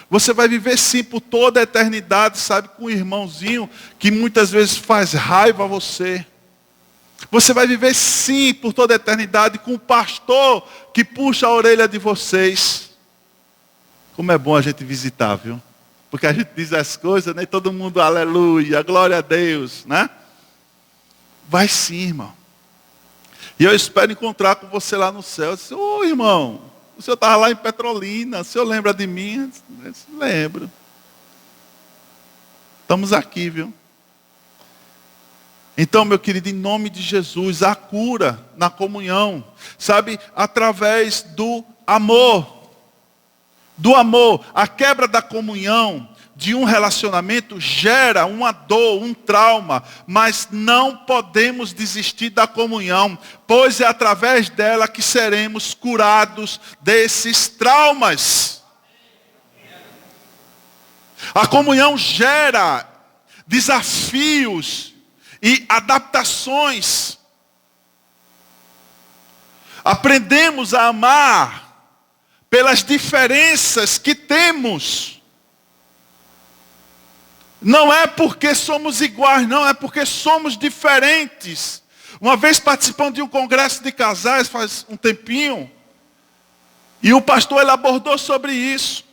Você vai viver sim por toda a eternidade, sabe, com um irmãozinho que muitas vezes faz raiva a você. Você vai viver sim por toda a eternidade com o pastor que puxa a orelha de vocês. Como é bom a gente visitar, viu? Porque a gente diz as coisas, né? Todo mundo, aleluia, glória a Deus, né? Vai sim, irmão. E eu espero encontrar com você lá no céu. Eu disse, ô irmão, o senhor estava lá em Petrolina, o senhor lembra de mim? Eu disse, lembro. Estamos aqui, viu? Então, meu querido, em nome de Jesus, a cura na comunhão, sabe, através do amor. Do amor, a quebra da comunhão de um relacionamento gera uma dor, um trauma, mas não podemos desistir da comunhão, pois é através dela que seremos curados desses traumas. A comunhão gera desafios e adaptações. Aprendemos a amar pelas diferenças que temos. Não é porque somos iguais, não, é porque somos diferentes. Uma vez participando de um congresso de casais, faz um tempinho, e o pastor ele abordou sobre isso.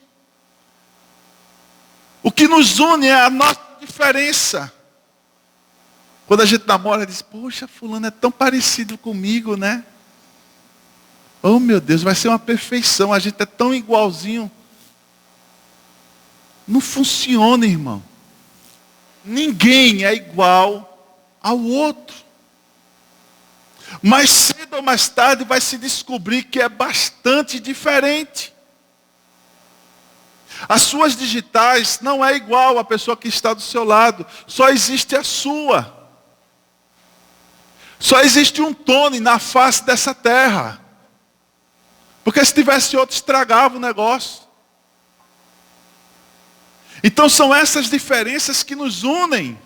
O que nos une é a nossa diferença. Quando a gente namora, diz, poxa, fulano é tão parecido comigo, né? Oh meu Deus, vai ser uma perfeição, a gente é tão igualzinho. Não funciona, irmão. Ninguém é igual ao outro. Mais cedo ou mais tarde vai se descobrir que é bastante diferente. As suas digitais não é igual à pessoa que está do seu lado, só existe a sua. Só existe um Tony na face dessa terra. Porque se tivesse outro, estragava o negócio. Então são essas diferenças que nos unem.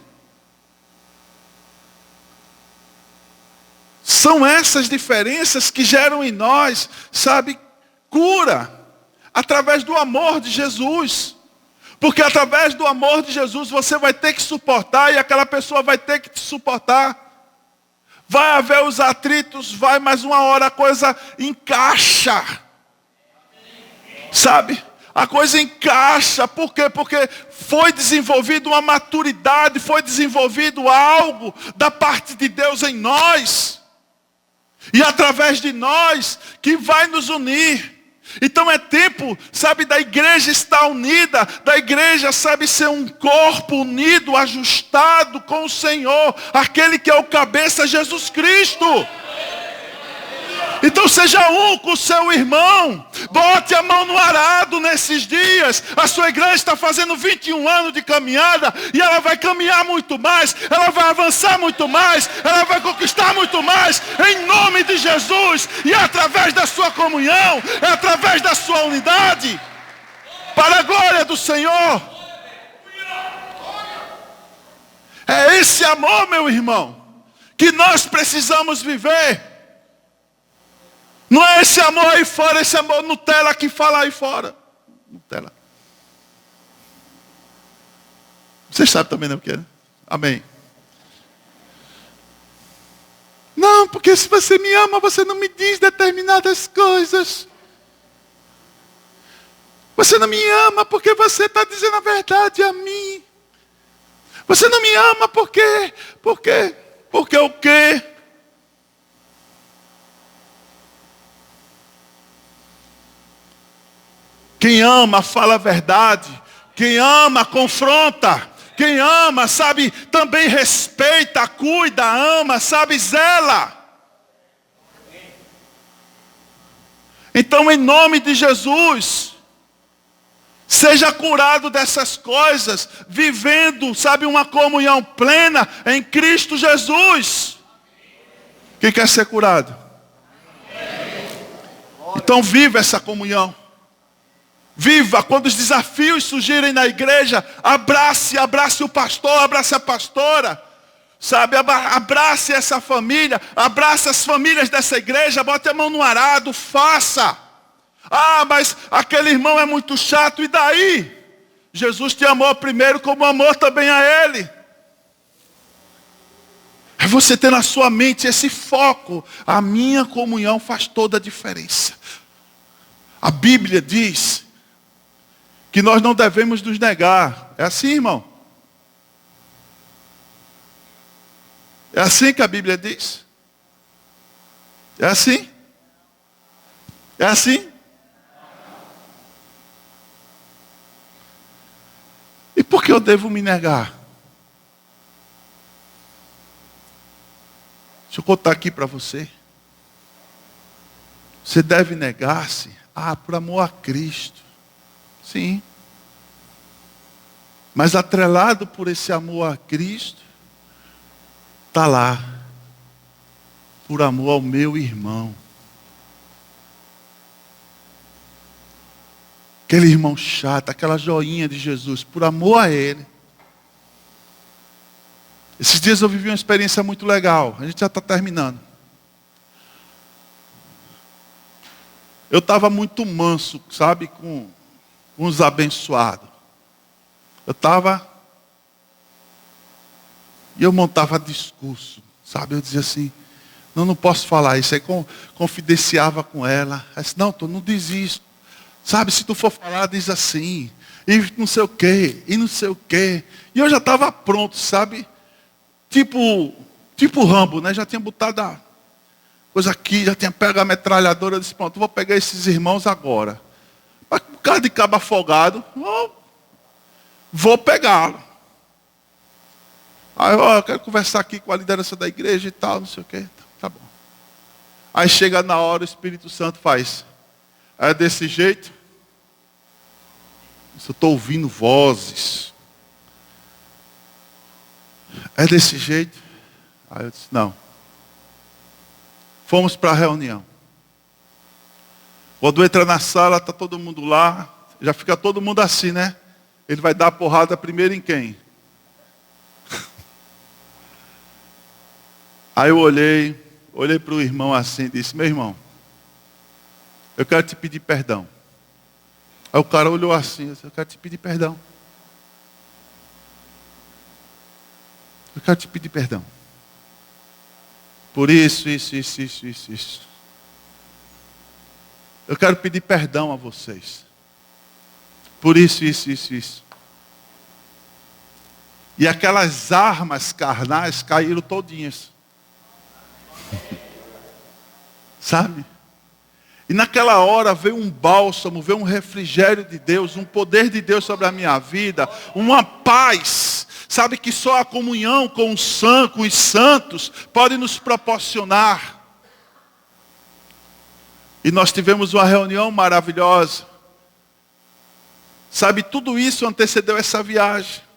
São essas diferenças que geram em nós, sabe, cura. Através do amor de Jesus. Porque através do amor de Jesus você vai ter que suportar e aquela pessoa vai ter que te suportar. Vai haver os atritos, vai mais uma hora a coisa encaixa. Sabe? A coisa encaixa. Por quê? Porque foi desenvolvido uma maturidade, foi desenvolvido algo da parte de Deus em nós. E através de nós que vai nos unir. Então é tempo, sabe, da igreja estar unida, da igreja, sabe, ser um corpo unido, ajustado com o Senhor, aquele que é o cabeça, Jesus Cristo. Então seja um com o seu irmão, bote a mão no arado nesses dias. A sua igreja está fazendo 21 anos de caminhada e ela vai caminhar muito mais, ela vai avançar muito mais, ela vai conquistar muito mais, em nome de Jesus. E é através da sua comunhão, é através da sua unidade, para a glória do Senhor. É esse amor, meu irmão, que nós precisamos viver. Não é esse amor aí fora, esse amor Nutella que fala aí fora. Nutella. Vocês sabem também, não, o que é? Amém. Não, Não, porque se você me ama, você não me diz determinadas coisas. Você não me ama porque você está dizendo a verdade a mim. Você não me ama porque o quê? Quem ama fala a verdade. Quem ama confronta. Quem ama, sabe, também respeita, cuida, ama, sabe, zela. Então, em nome de Jesus, seja curado dessas coisas, vivendo, sabe, uma comunhão plena em Cristo Jesus. Quem quer ser curado? Então, viva essa comunhão. Viva, quando os desafios surgirem na igreja, abrace o pastor, abrace a pastora, sabe, abrace essa família, abrace as famílias dessa igreja, bote a mão no arado, faça. Ah, mas aquele irmão é muito chato, e daí? Jesus te amou primeiro como amou também a ele. É você ter na sua mente esse foco, a minha comunhão faz toda a diferença. A Bíblia diz que nós não devemos nos negar. É assim, irmão? É assim que a Bíblia diz? É assim? É assim? E por que eu devo me negar? Deixa eu contar aqui para você. Você deve negar-se, por amor a Cristo. Sim. Mas atrelado por esse amor a Cristo, está lá, por amor ao meu irmão. Aquele irmão chato, aquela joinha de Jesus, por amor a ele. Esses dias eu vivi uma experiência muito legal, a gente já está terminando. Eu estava muito manso, sabe, com uns abençoados. E eu montava discurso, sabe? Eu dizia assim, não posso falar isso. Aí confidenciava com ela. Aí disse, não diz isso. Sabe, se tu for falar, diz assim. E não sei o quê, e não sei o quê. E eu já estava pronto, sabe? Tipo Rambo, né? Já tinha botado a coisa aqui, já tinha pego a metralhadora. Eu disse, pronto, vou pegar esses irmãos agora. Mas com cara de cabo afogado, vou pegá-lo. Aí eu quero conversar aqui com a liderança da igreja e tal, não sei o quê. Tá bom. Aí chega na hora, o Espírito Santo faz. É desse jeito. Eu estou ouvindo vozes. É desse jeito. Aí eu disse, não. Fomos para a reunião. Quando entra na sala, está todo mundo lá. Já fica todo mundo assim, né? Ele vai dar a porrada primeiro em quem? Aí eu olhei para o irmão assim e disse, meu irmão, eu quero te pedir perdão. Aí o cara olhou assim, eu quero te pedir perdão. Eu quero te pedir perdão. Por isso. Eu quero pedir perdão a vocês. Por isso. E aquelas armas carnais caíram todinhas. Sabe? E naquela hora veio um bálsamo, veio um refrigério de Deus, um poder de Deus sobre a minha vida, uma paz, sabe, que só a comunhão com os santos pode nos proporcionar. E nós tivemos uma reunião maravilhosa. Sabe, tudo isso antecedeu essa viagem.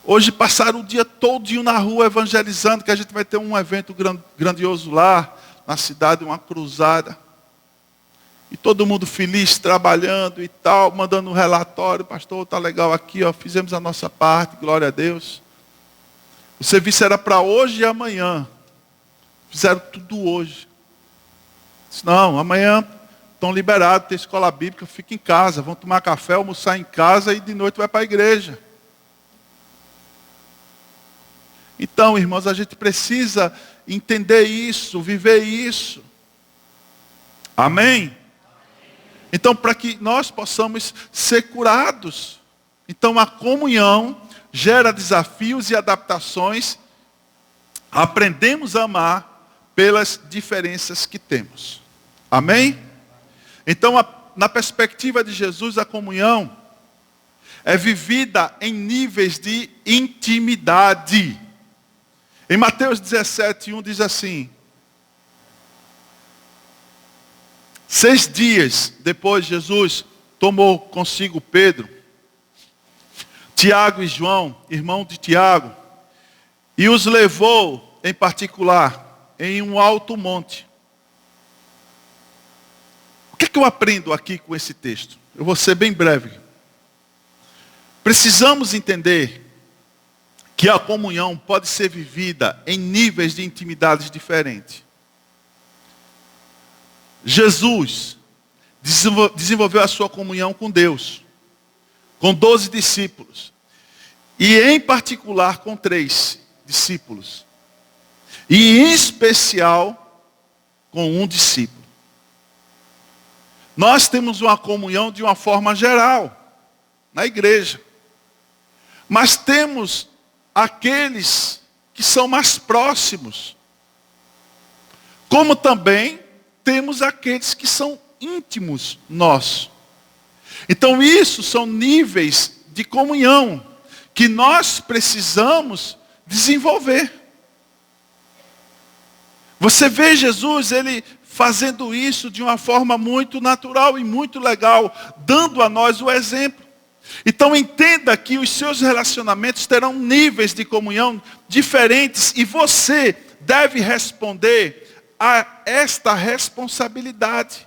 Hoje passaram o dia todinho na rua evangelizando, que a gente vai ter um evento grandioso lá, na cidade, uma cruzada. E todo mundo feliz, trabalhando e tal, mandando um relatório. Pastor, está legal aqui, ó, fizemos a nossa parte, glória a Deus. O serviço era para hoje e amanhã. Fizeram tudo hoje. Disse, não, amanhã estão liberados, tem escola bíblica, fica em casa. Vão tomar café, almoçar em casa e de noite vai para a igreja. Então, irmãos, a gente precisa entender isso, viver isso. Amém? Então, para que nós possamos ser curados. Então, a comunhão gera desafios e adaptações. Aprendemos a amar pelas diferenças que temos. Amém? Então, na perspectiva de Jesus, a comunhão é vivida em níveis de intimidade. Em Mateus 17:1 diz assim: 6 dias depois, Jesus tomou consigo Pedro, Tiago e João, irmão de Tiago, e os levou em particular em um alto monte. O que é que eu aprendo aqui com esse texto? Eu vou ser bem breve. Precisamos entender que a comunhão pode ser vivida em níveis de intimidades diferentes. Jesus desenvolveu a sua comunhão com Deus, com 12 discípulos, e em particular com 3 discípulos, e em especial com um discípulo. Nós temos uma comunhão de uma forma geral, na igreja, mas temos aqueles que são mais próximos, como também temos aqueles que são íntimos nossos. Então isso são níveis de comunhão que nós precisamos desenvolver. Você vê Jesus, ele fazendo isso de uma forma muito natural e muito legal, dando a nós o exemplo. Então entenda que os seus relacionamentos terão níveis de comunhão diferentes e você deve responder a esta responsabilidade.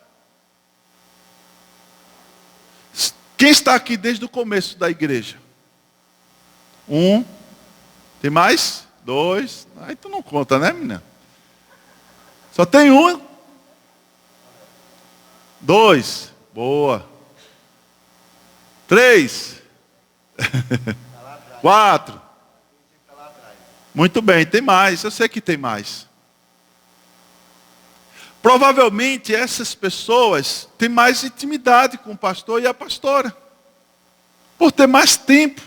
Quem está aqui desde o começo da igreja? 1, tem mais? 2, aí tu não conta, né, menina? Só tem 1. 2, boa. 3. 4. Muito bem, tem mais. Eu sei que tem mais. Provavelmente essas pessoas têm mais intimidade com o pastor e a pastora, por ter mais tempo.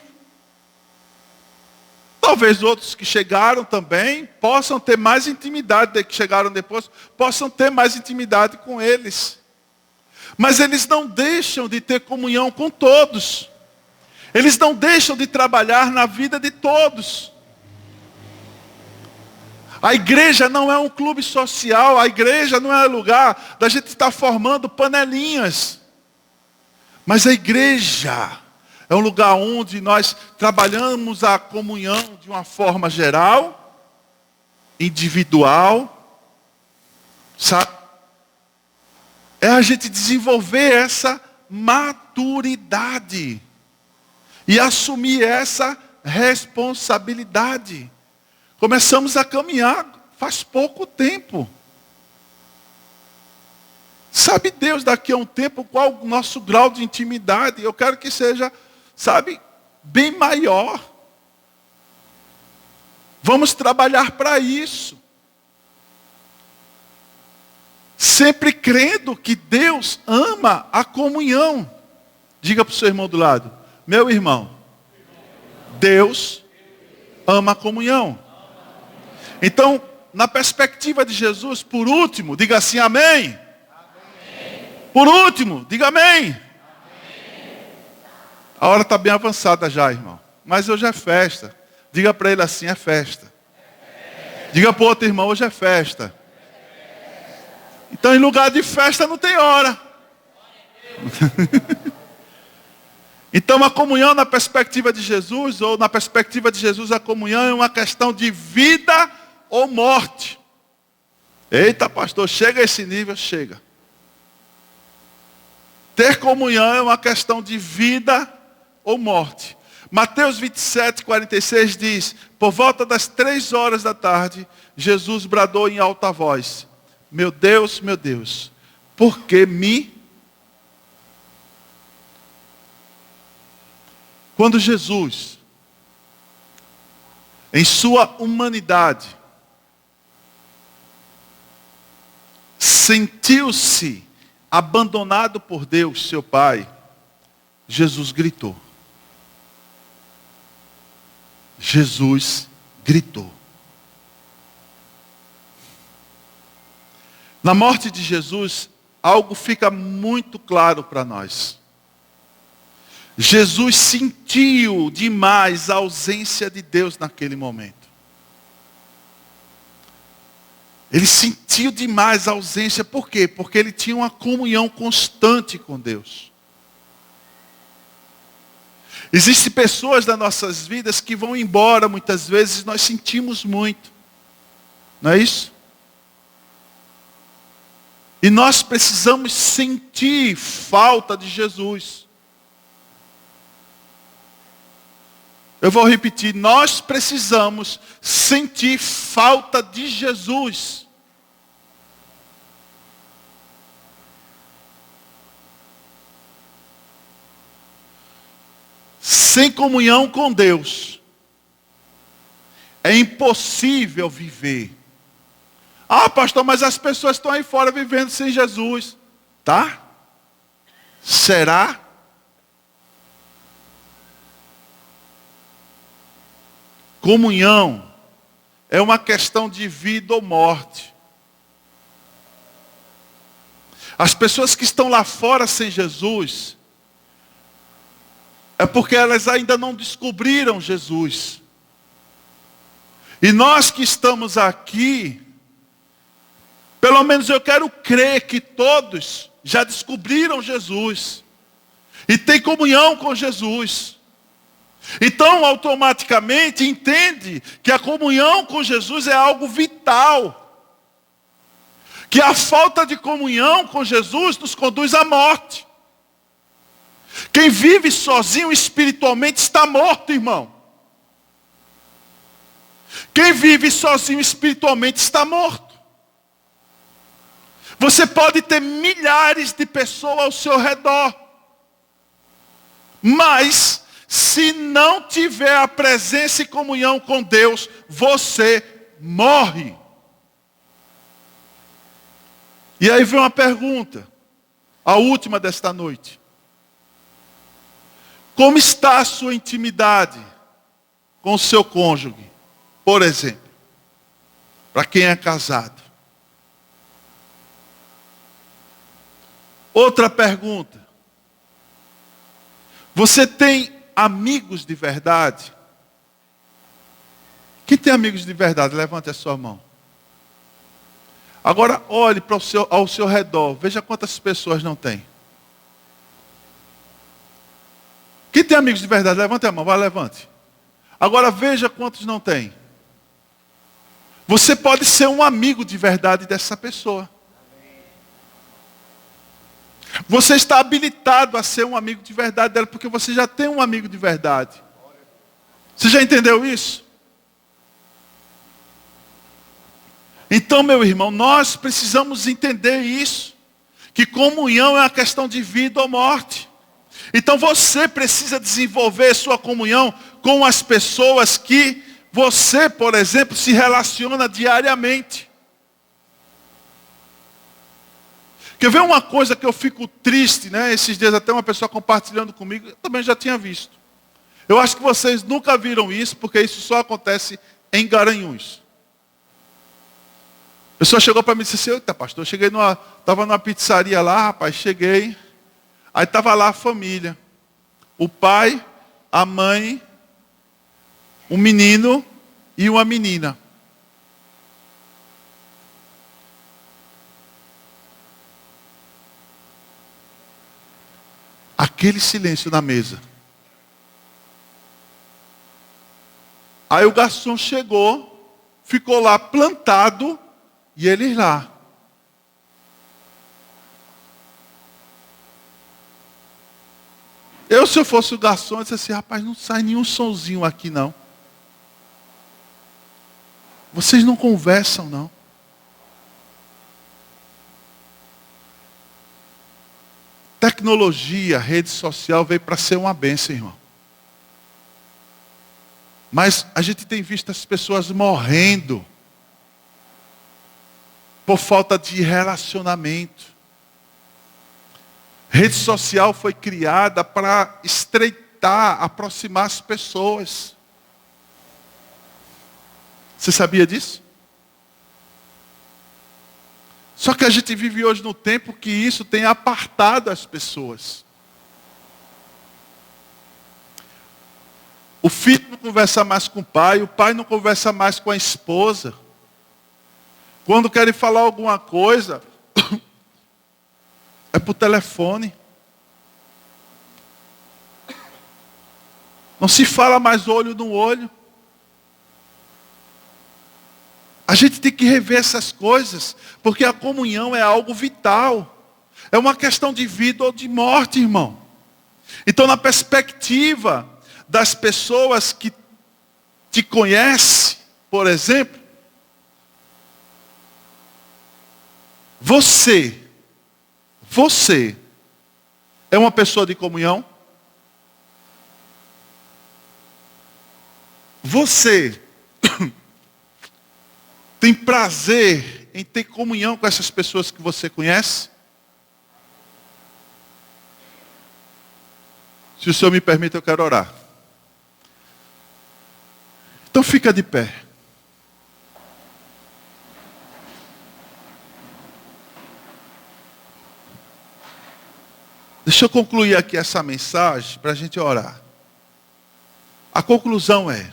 Talvez outros que chegaram também possam ter mais intimidade, que chegaram depois, possam ter mais intimidade com eles. Mas eles não deixam de ter comunhão com todos. Eles não deixam de trabalhar na vida de todos. A igreja não é um clube social, a igreja não é lugar da gente estar formando panelinhas. Mas a igreja é um lugar onde nós trabalhamos a comunhão de uma forma geral, individual, sabe? É a gente desenvolver essa maturidade e assumir essa responsabilidade. Começamos a caminhar faz pouco tempo. Sabe Deus daqui a um tempo qual o nosso grau de intimidade? Eu quero que seja, sabe, bem maior. Vamos trabalhar para isso. Sempre crendo que Deus ama a comunhão. Diga para o seu irmão do lado: meu irmão, Deus ama a comunhão. Então, na perspectiva de Jesus, por último, diga assim, amém. Amém. Por último, diga amém. Amém. A hora está bem avançada já, irmão. Mas hoje é festa. Diga para ele assim, é festa. Diga para o outro irmão, hoje é festa. Então, em lugar de festa não tem hora. Então, a comunhão na perspectiva de Jesus, ou na perspectiva de Jesus, a comunhão é uma questão de vida ou morte. Eita, pastor, chega a esse nível, chega. Ter comunhão é uma questão de vida ou morte. Mateus 27:46 diz: por volta das 3 horas da tarde, Jesus bradou em alta voz: meu Deus, por que me... Quando Jesus, em sua humanidade, sentiu-se abandonado por Deus, seu Pai, Jesus gritou. Jesus gritou. Na morte de Jesus, algo fica muito claro para nós. Jesus sentiu demais a ausência de Deus naquele momento. Ele sentiu demais a ausência, por quê? Porque ele tinha uma comunhão constante com Deus. Existem pessoas das nossas vidas que vão embora, muitas vezes nós sentimos muito. Não é isso? E nós precisamos sentir falta de Jesus. Eu vou repetir, nós precisamos sentir falta de Jesus. Sem comunhão com Deus, é impossível viver. Ah, pastor, mas as pessoas estão aí fora vivendo sem Jesus. Tá? Será? Comunhão é uma questão de vida ou morte. As pessoas que estão lá fora sem Jesus, é porque elas ainda não descobriram Jesus. E nós que estamos aqui, pelo menos eu quero crer que todos já descobriram Jesus. E têm comunhão com Jesus. Então, automaticamente, entende que a comunhão com Jesus é algo vital. Que a falta de comunhão com Jesus nos conduz à morte. Quem vive sozinho espiritualmente está morto, irmão. Quem vive sozinho espiritualmente está morto. Você pode ter milhares de pessoas ao seu redor, mas se não tiver a presença e comunhão com Deus, você morre. E aí vem uma pergunta, a última desta noite. Como está a sua intimidade com o seu cônjuge, por exemplo, para quem é casado? Outra pergunta. Você tem amigos de verdade? Quem tem amigos de verdade? Levante a sua mão. Agora olhe ao seu redor. Veja quantas pessoas não tem. Quem tem amigos de verdade? Levante a mão, vai, levante. Agora veja quantos não tem. Você pode ser um amigo de verdade dessa pessoa. Você está habilitado a ser um amigo de verdade dela, porque você já tem um amigo de verdade. Você já entendeu isso? Então, meu irmão, nós precisamos entender isso. Que comunhão é uma questão de vida ou morte. Então você precisa desenvolver sua comunhão com as pessoas que você, por exemplo, se relaciona diariamente. Quer ver uma coisa que eu fico triste, né? Esses dias até uma pessoa compartilhando comigo, eu também já tinha visto. Eu acho que vocês nunca viram isso, porque isso só acontece em Garanhuns. A pessoa chegou para mim e disse assim, eita pastor, eu cheguei estava numa pizzaria lá, rapaz, cheguei. Aí estava lá a família. O pai, a mãe, um menino e uma menina. Aquele silêncio na mesa. Aí o garçom chegou, ficou lá plantado, e eles lá. Se eu fosse o garçom, eu disse assim, rapaz, não sai nenhum sonzinho aqui não. Vocês não conversam não. Tecnologia, rede social veio para ser uma bênção, irmão. Mas a gente tem visto as pessoas morrendo por falta de relacionamento. Rede social foi criada para estreitar, aproximar as pessoas. Você sabia disso? Só que a gente vive hoje no tempo que isso tem apartado as pessoas. O filho não conversa mais com o pai não conversa mais com a esposa. Quando querem falar alguma coisa, é por telefone. Não se fala mais olho no olho. A gente tem que rever essas coisas, porque a comunhão é algo vital. É uma questão de vida ou de morte, irmão. Então, na perspectiva das pessoas que te conhecem, por exemplo, você é uma pessoa de comunhão? Você tem prazer em ter comunhão com essas pessoas que você conhece? Se o Senhor me permite, eu quero orar. Então fica de pé. Deixa eu concluir aqui essa mensagem para a gente orar. A conclusão é: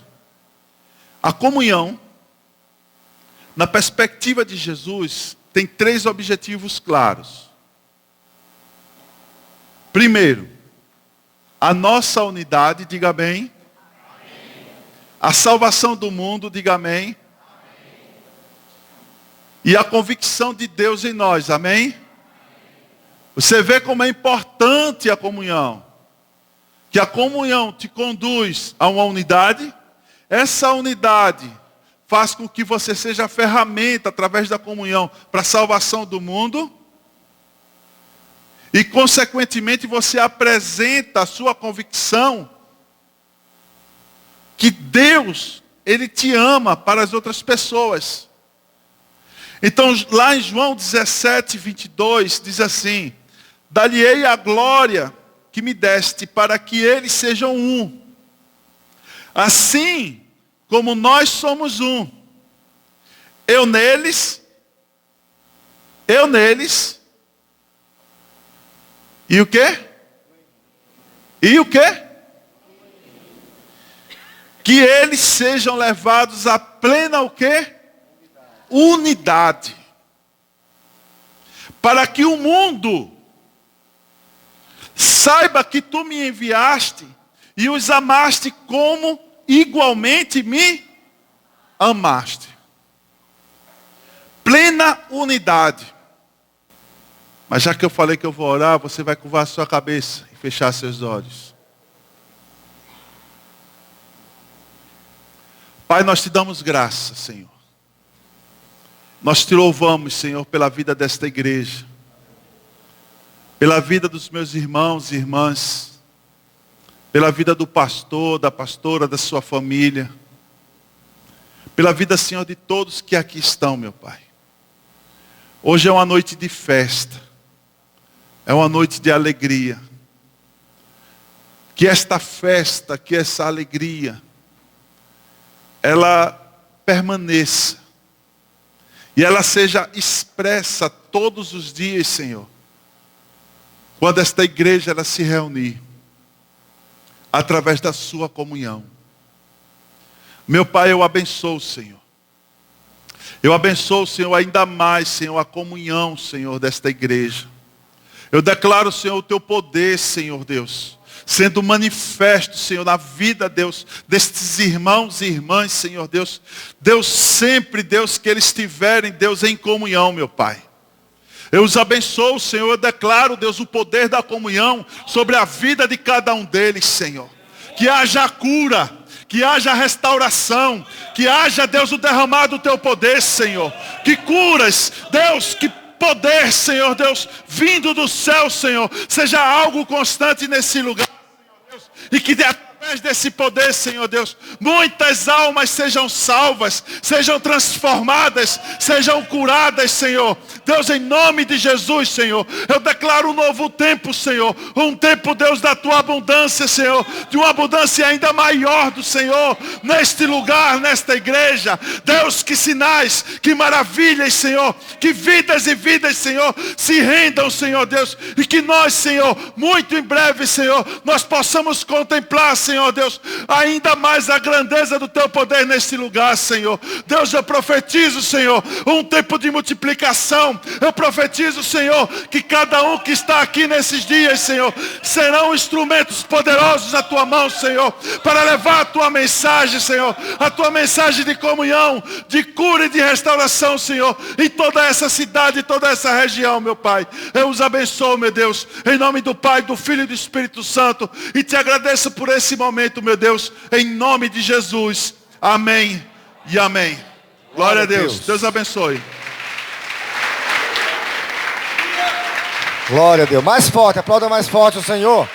a comunhão, na perspectiva de Jesus, tem 3 objetivos claros. Primeiro, a nossa unidade, diga amém. A salvação do mundo, diga amém. E a convicção de Deus em nós, amém? Você vê como é importante a comunhão. Que a comunhão te conduz a uma unidade. Essa unidade faz com que você seja a ferramenta, através da comunhão, para a salvação do mundo. E, consequentemente, você apresenta a sua convicção que Deus, Ele te ama para as outras pessoas. Então, lá em João 17, 22, diz assim: dar-lhe-ei a glória que me deste, para que eles sejam um. Assim como nós somos um. Eu neles. E o quê? E o quê? Que eles sejam levados à plena o quê? Unidade. Para que o mundo saiba que tu me enviaste e os amaste como igualmente me amaste. Plena unidade. Mas já que eu falei que eu vou orar, você vai curvar a sua cabeça e fechar seus olhos. Pai, nós te damos graça, Senhor. Nós te louvamos, Senhor, pela vida desta igreja. Pela vida dos meus irmãos e irmãs. Pela vida do pastor, da pastora, da sua família. Pela vida, Senhor, de todos que aqui estão, meu Pai. Hoje é uma noite de festa. É uma noite de alegria. Que esta festa, que essa alegria, ela permaneça. E ela seja expressa todos os dias, Senhor. Quando esta igreja ela se reunir. Através da sua comunhão. Meu Pai, eu abençoo, Senhor. Eu abençoo, Senhor, ainda mais, Senhor, a comunhão, Senhor, desta igreja. Eu declaro, Senhor, o teu poder, Senhor Deus, sendo manifesto, Senhor, na vida, Deus, destes irmãos e irmãs, Senhor Deus. Deus, sempre, Deus, que eles estiverem, Deus, em comunhão, meu Pai. Eu os abençoo, Senhor, eu declaro, Deus, o poder da comunhão sobre a vida de cada um deles, Senhor. Que haja cura, que haja restauração, que haja, Deus, o derramado do teu poder, Senhor. Que curas, Deus, que poder, Senhor Deus, vindo do céu, Senhor, seja algo constante nesse lugar, Senhor Deus, e que Através desse poder, Senhor Deus, muitas almas sejam salvas, sejam transformadas, sejam curadas, Senhor. Deus, em nome de Jesus, Senhor, eu declaro um novo tempo, Senhor. Um tempo, Deus, da tua abundância, Senhor. De uma abundância ainda maior do Senhor, neste lugar, nesta igreja. Deus, que sinais, que maravilhas, Senhor. Que vidas e vidas, Senhor, se rendam, Senhor Deus. E que nós, Senhor, muito em breve, Senhor, nós possamos contemplar, Senhor Deus, ainda mais a grandeza do teu poder neste lugar, Senhor. Deus, eu profetizo, Senhor, um tempo de multiplicação. Eu profetizo, Senhor, que cada um que está aqui nesses dias, Senhor, serão instrumentos poderosos na tua mão, Senhor, para levar a tua mensagem, Senhor, a tua mensagem de comunhão, de cura e de restauração, Senhor, em toda essa cidade, em toda essa região, meu Pai. Eu os abençoo, meu Deus, em nome do Pai, do Filho e do Espírito Santo, e te agradeço por esse momento, meu Deus, em nome de Jesus. Amém e amém. Glória a Deus. Deus abençoe. Glória a Deus. Mais forte, aplauda mais forte o Senhor.